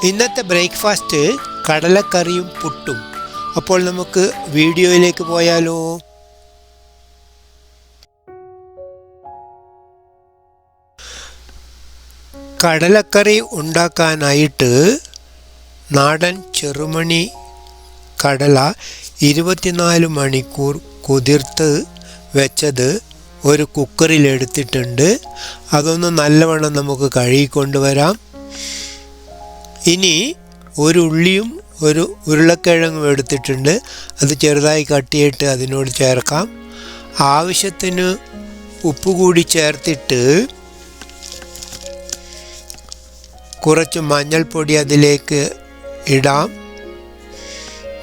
ഇന്നത്തെ ബ്രേക്ക്ഫാസ്റ്റ് കടലക്കറിയും പുട്ടും. അപ്പോൾ നമുക്ക് വീഡിയോയിലേക്ക് പോയാലോ? കടലക്കറി ഉണ്ടാക്കാനായിട്ട് നാടൻ ചെറുമണി കടല 24 മണിക്കൂർ കുതിർത്ത് വെച്ചത് ഒരു കുക്കറിൽ എടുത്തിട്ടുണ്ട്. അതൊന്ന് നല്ലവണ്ണം നമുക്ക് കഴുകിക്കൊണ്ടുവരാം. ഇനി ഒരു ഉള്ളിയും ഒരു ഉരുളക്കിഴങ്ങും എടുത്തിട്ടുണ്ട്. അത് ചെറുതായി കട്ടിയിട്ട് അതിനോട് ചേർക്കാം. ആവശ്യത്തിന് ഉപ്പ് കൂടി ചേർത്തിട്ട് കുറച്ച് മഞ്ഞൾപ്പൊടി അതിലേക്ക് ഇടാം.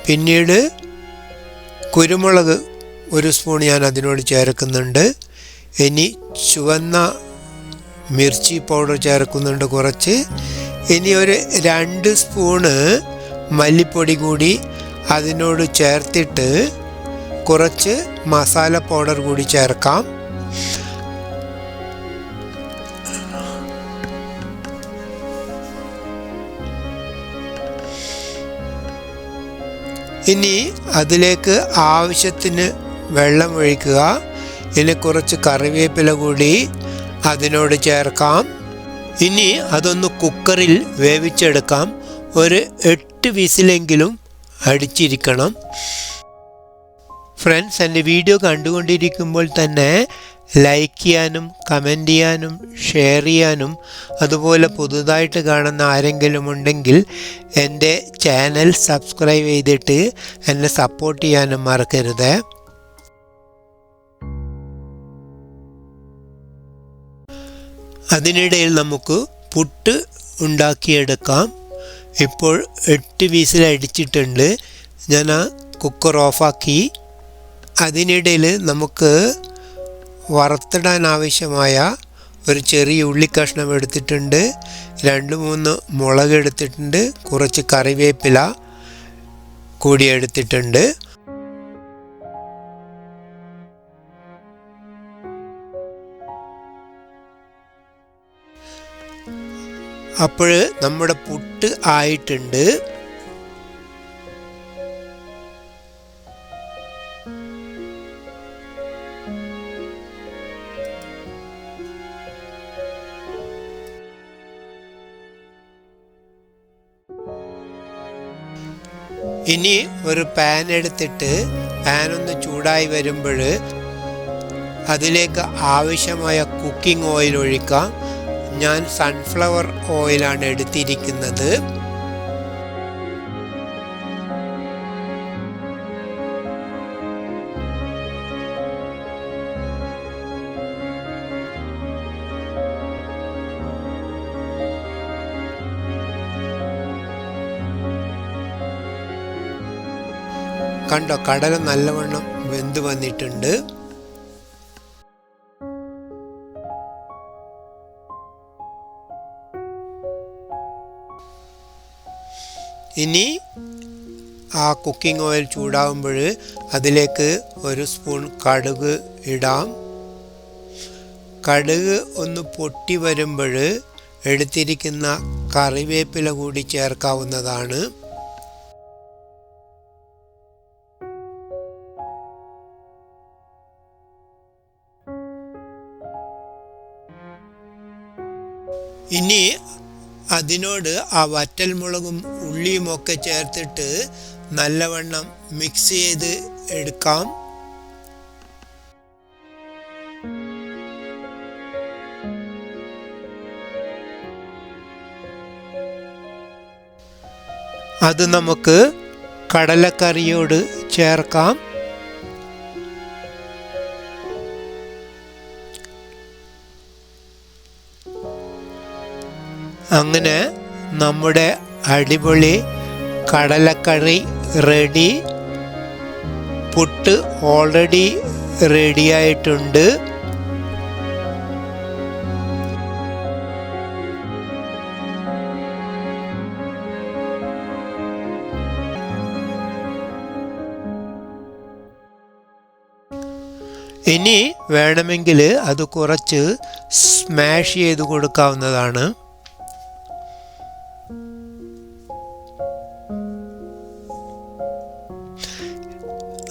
പിന്നീട് കുരുമുളക് 1 സ്പൂൺ ഞാൻ അതിനോട് ചേർക്കുന്നുണ്ട്. ഇനി ചുവന്ന മിർച്ചി പൗഡർ ചേർക്കുന്നുണ്ട് കുറച്ച്. ഇനി ഒരു 2 സ്പൂണ് മല്ലിപ്പൊടി കൂടി അതിനോട് ചേർത്തിട്ട് കുറച്ച് മസാല പൗഡർ കൂടി ചേർക്കാം. ഇനി അതിലേക്ക് ആവശ്യത്തിന് വെള്ളം ഒഴിക്കുക. ഇനി കുറച്ച് കറിവേപ്പില കൂടി അതിനോട് ചേർക്കാം. ഇനി അതൊന്ന് കുക്കറിൽ വേവിച്ചെടുക്കാം. ഒരു 8 വിസിലെങ്കിലും അടിച്ചിരിക്കണം. ഫ്രണ്ട്സ്, എൻ്റെ വീഡിയോ കണ്ടുകൊണ്ടിരിക്കുമ്പോൾ തന്നെ ലൈക്ക് ചെയ്യാനും കമൻറ്റ് ചെയ്യാനും ഷെയർ ചെയ്യാനും അതുപോലെ പുതുതായിട്ട് കാണുന്ന ആരെങ്കിലും ഉണ്ടെങ്കിൽ എൻ്റെ ചാനൽ സബ്സ്ക്രൈബ് ചെയ്തിട്ട് എന്നെ സപ്പോർട്ട് ചെയ്യാനും മറക്കരുത്. അതിനിടയിൽ നമുക്ക് പുട്ട് ഉണ്ടാക്കിയെടുക്കാം. ഇപ്പോൾ 8 വിസിൽ അടിച്ചിട്ടുണ്ട്. ഞാൻ ആ കുക്കർ ഓഫാക്കി. അതിനിടയിൽ നമുക്ക് വറുത്തിടാൻ ആവശ്യമായ ഒരു ചെറിയ ഉള്ളിക്കഷ്ണം എടുത്തിട്ടുണ്ട്. 2-3 മുളക് എടുത്തിട്ടുണ്ട്. കുറച്ച് കറിവേപ്പില കൂടി എടുത്തിട്ടുണ്ട്. അപ്പോൾ നമ്മുടെ പുട്ട് ആയിട്ടുണ്ട്. ഇനി ഒരു പാൻ എടുത്തിട്ട് പാനൊന്ന് ചൂടായി വരുമ്പോൾ അതിലേക്ക് ആവശ്യമായ കുക്കിംഗ് ഓയിൽ ഒഴിക്കാം. ഞാൻ സൺഫ്ലവർ ഓയിലാണ് എടുത്തിരിക്കുന്നത്. കണ്ടോ, കടല നല്ലവണ്ണം വെന്ത് വന്നിട്ടുണ്ട്. ഇനി ആ കുക്കിംഗ് ഓയിൽ ചൂടാകുമ്പോൾ അതിലേക്ക് 1 സ്പൂൺ കടുക് ഇടാം. കടുക് ഒന്ന് പൊട്ടി വരുമ്പോൾ എടുത്തിരിക്കുന്ന കറിവേപ്പില കൂടി ചേർക്കാവുന്നതാണ്. ഇനി അതിനോട് ആ വറ്റൽമുളകും ഉള്ളിയും ഒക്കെ ചേർത്തിട്ട് നല്ലവണ്ണം മിക്സ് ചെയ്ത് എടുക്കാം. അത് നമുക്ക് കടലക്കറിയോട് ചേർക്കാം. അങ്ങനെ നമ്മുടെ അടിപൊളി കടലക്കറി റെഡി. പുട്ട് ഓൾറെഡി റെഡിയായിട്ടുണ്ട്. ഇനി വേണമെങ്കിൽ അത് കുറച്ച് സ്മാഷ് ചെയ്ത് കൊടുക്കാവുന്നതാണ്.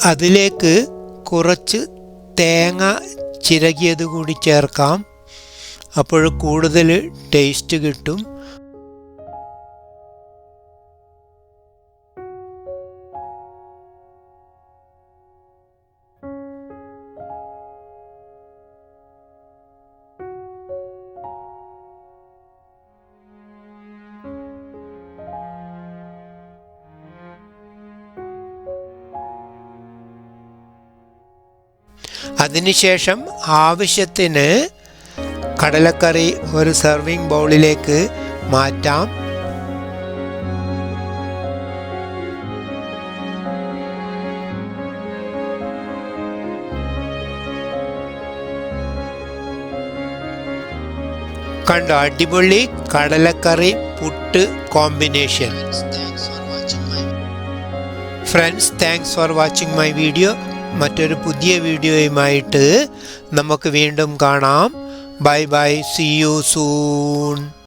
അതിലേക്ക് കുറച്ച് തേങ്ങ ചിരകിയത് കൂടി ചേർക്കാം. അപ്പോൾ കൂടുതൽ ടേസ്റ്റ് കിട്ടും. അതിനുശേഷം ആവശ്യത്തിന് കടലക്കറി ഒരു സെർവിങ് ബൗളിലേക്ക് മാറ്റാം. കണ്ടോ, അടിപൊളി കടലക്കറി puttu combination. Friends, thanks for watching my video. മറ്റൊരു പുതിയ വീഡിയോയുമായിട്ട് നമുക്ക് വീണ്ടും കാണാം. Bye bye, see you soon.